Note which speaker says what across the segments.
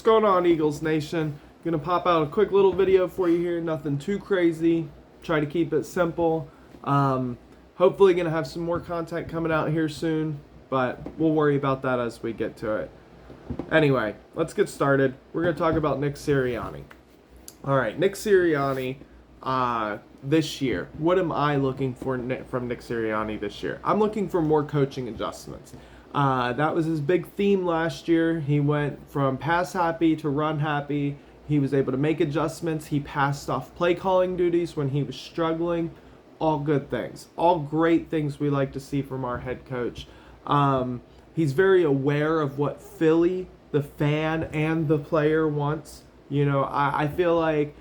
Speaker 1: going on, Eagles Nation? Gonna pop out a quick little video for you here. Nothing too crazy. Try to keep it simple. Hopefully gonna have some more content coming out here soon, but we'll worry about that as we get to it. Anyway, let's get started. We're gonna talk about Nick Sirianni. All right, Nick Sirianni. This year, what am I looking for from Nick Sirianni this year? I'm looking for more coaching adjustments. That was his big theme last year. He went from pass happy to run happy. He was able to make adjustments. He passed off play calling duties when he was struggling. All good things. All great things we like to see from our head coach. He's very aware of what Philly, the fan, and the player wants. You know, I feel like,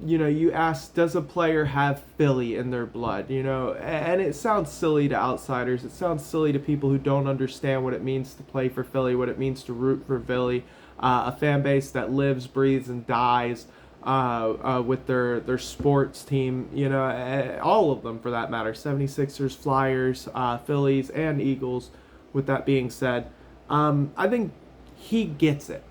Speaker 1: you know, you ask, does a player have Philly in their blood? You know, and it sounds silly to outsiders. It sounds silly to people who don't understand what it means to play for Philly, what it means to root for Philly, a fan base that lives, breathes, and dies with their sports team. You know, all of them for that matter, 76ers, Flyers, Phillies, and Eagles. With that being said, I think he gets it.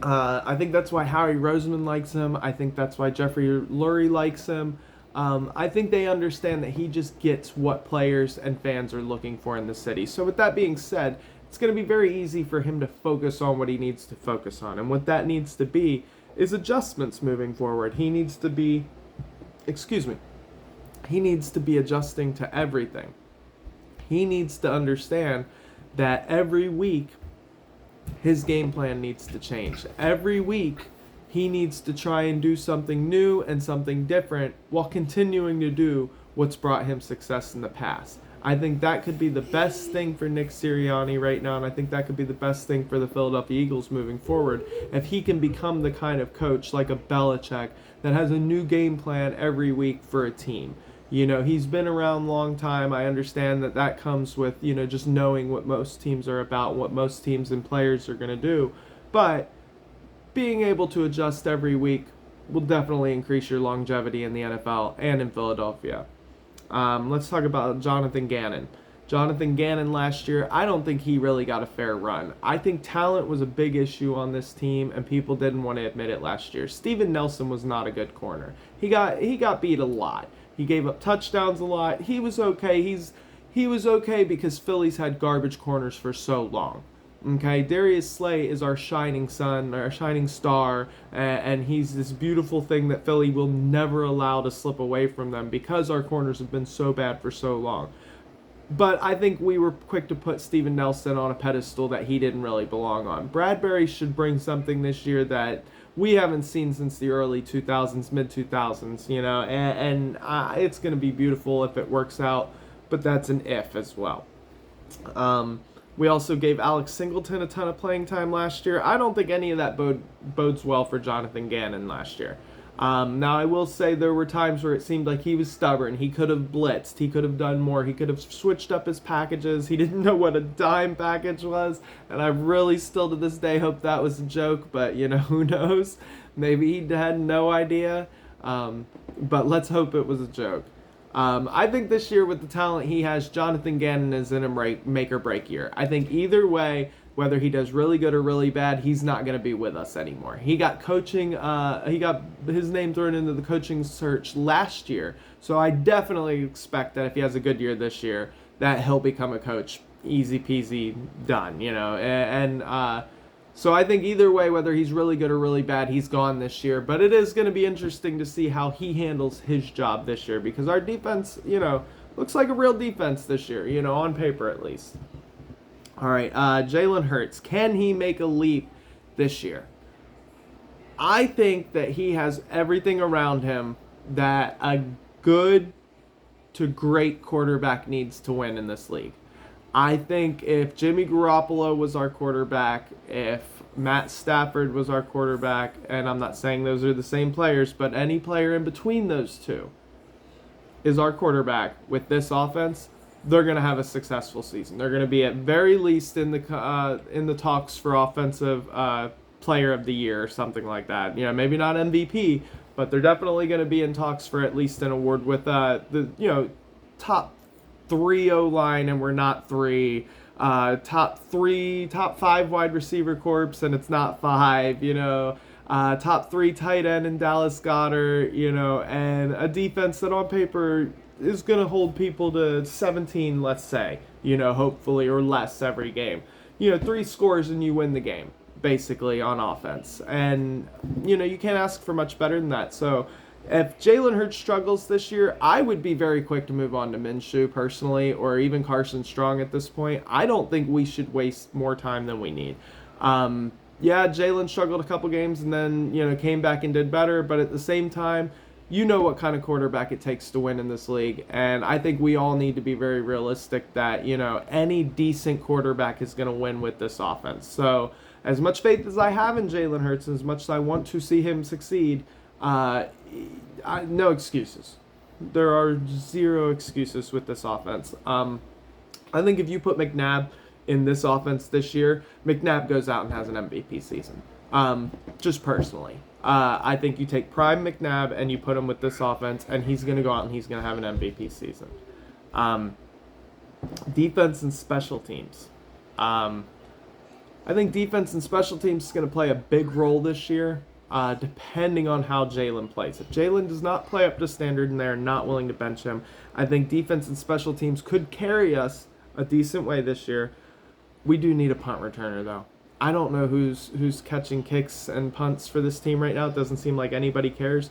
Speaker 1: I think that's why Howie Roseman likes him. I think that's why Jeffrey Lurie likes him. I think they understand that he just gets what players and fans are looking for in the city. So with that being said, it's going to be very easy for him to focus on what he needs to focus on. And what that needs to be is adjustments moving forward. He needs to be adjusting to everything. He needs to understand that every week his game plan needs to change. Every week, he needs to try and do something new and something different while continuing to do what's brought him success in the past. I think that could be the best thing for Nick Sirianni right now, and I think that could be the best thing for the Philadelphia Eagles moving forward. If he can become the kind of coach like a Belichick that has a new game plan every week for a team. You know, he's been around a long time. I understand that comes with, you know, just knowing what most teams are about, what most teams and players are going to do. But being able to adjust every week will definitely increase your longevity in the NFL and in Philadelphia. Let's talk about Jonathan Gannon. Jonathan Gannon last year, I don't think he really got a fair run. I think talent was a big issue on this team, and people didn't want to admit it last year. Steven Nelson was not a good corner. He got beat a lot. He gave up touchdowns a lot. He was okay. He was okay because Phillies had garbage corners for so long. Okay, Darius Slay is our shining sun, our shining star, and he's this beautiful thing that Philly will never allow to slip away from them because our corners have been so bad for so long. But I think we were quick to put Steven Nelson on a pedestal that he didn't really belong on. Bradbury should bring something this year that we haven't seen since the early 2000s, mid-2000s, you know, and it's going to be beautiful if it works out, but that's an if as well. We also gave Alex Singleton a ton of playing time last year. I don't think any of that bodes well for Jonathan Gannon last year. Now, I will say there were times where it seemed like he was stubborn. He could have blitzed. He could have done more. He could have switched up his packages. He didn't know what a dime package was, and I really still to this day hope that was a joke, but, you know, who knows? Maybe he had no idea, but let's hope it was a joke. I think this year with the talent he has, Jonathan Gannon is in a make or break year. I think either way, whether he does really good or really bad, he's not going to be with us anymore. He got coaching, he got his name thrown into the coaching search last year. So I definitely expect that if he has a good year this year, that he'll become a coach. Easy peasy, done, you know. So I think either way, whether he's really good or really bad, he's gone this year. But it is going to be interesting to see how he handles his job this year because our defense, you know, looks like a real defense this year, you know, on paper at least. All right, Jalen Hurts. Can he make a leap this year? I think that he has everything around him that a good to great quarterback needs to win in this league. I think if Jimmy Garoppolo was our quarterback, if Matt Stafford was our quarterback, and I'm not saying those are the same players, but any player in between those two is our quarterback with this offense, they're going to have a successful season. They're going to be at very least in the talks for offensive player of the year or something like that. You know, maybe not MVP, but they're definitely going to be in talks for at least an award with the top 3 O-line, and we're not 3. top 5 wide receiver corps, and it's not 5, top 3 tight end in Dallas Goedert, and a defense that on paper is going to hold people to 17, let's say, hopefully, or less every game. 3 scores and you win the game, basically, on offense. And, you can't ask for much better than that. So, if Jalen Hurts struggles this year, I would be very quick to move on to Minshew personally, or even Carson Strong at this point. I don't think we should waste more time than we need. Yeah, Jalen struggled a couple games and then, came back and did better, but at the same time, you know what kind of quarterback it takes to win in this league, and I think we all need to be very realistic that, any decent quarterback is going to win with this offense. So, as much faith as I have in Jalen Hurts, and as much as I want to see him succeed, no excuses. There are 0 excuses with this offense. I think if you put McNabb in this offense this year, McNabb goes out and has an MVP season. Just personally. I think you take prime McNabb and you put him with this offense, and he's going to go out and he's going to have an MVP season. Defense and special teams. I think defense and special teams is going to play a big role this year, depending on how Jalen plays. If Jalen does not play up to standard and they're not willing to bench him, I think defense and special teams could carry us a decent way this year. We do need a punt returner, though. I don't know who's catching kicks and punts for this team right now. It doesn't seem like anybody cares.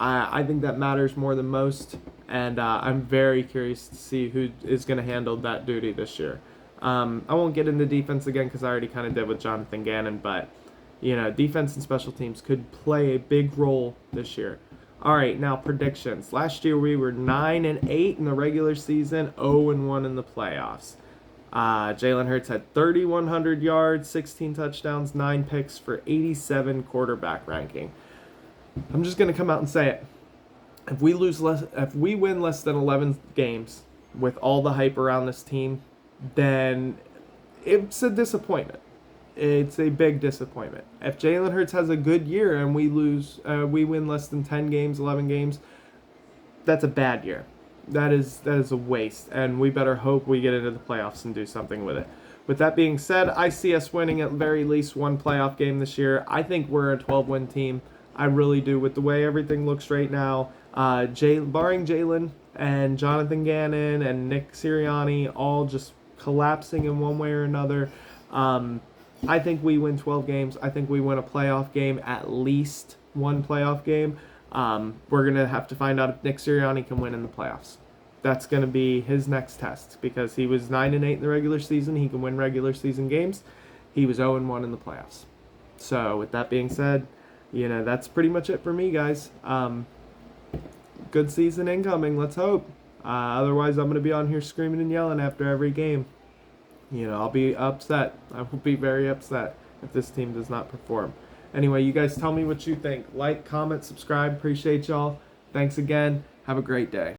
Speaker 1: I think that matters more than most, and I'm very curious to see who is going to handle that duty this year. I won't get into defense again because I already kind of did with Jonathan Gannon, but defense and special teams could play a big role this year. All right, now predictions. Last year we were 9-8 in the regular season, 0-1 in the playoffs. Jalen Hurts had 3,100 yards, 16 touchdowns, 9 picks for 87 quarterback ranking. I'm just gonna come out and say it. If we win less than 11 games with all the hype around this team, then it's a disappointment. It's a big disappointment. If Jalen Hurts has a good year and we win less than 10 games, 11 games, that's a bad year. That is a waste, and we better hope we get into the playoffs and do something with it. With that being said, I see us winning at very least one playoff game this year. I think we're a 12-win team. I really do. With the way everything looks right now, barring Jalen and Jonathan Gannon and Nick Sirianni all just collapsing in one way or another, I think we win 12 games. I think we win a playoff game, at least one playoff game. We're going to have to find out if Nick Sirianni can win in the playoffs. That's going to be his next test, because he was 9-8 in the regular season. He can win regular season games. He was 0-1 in the playoffs. So with that being said, that's pretty much it for me, guys. Good season incoming. Let's hope. Otherwise, I'm going to be on here screaming and yelling after every game. I'll be upset. I will be very upset if this team does not perform. Anyway, you guys tell me what you think. Like, comment, subscribe. Appreciate y'all. Thanks again. Have a great day.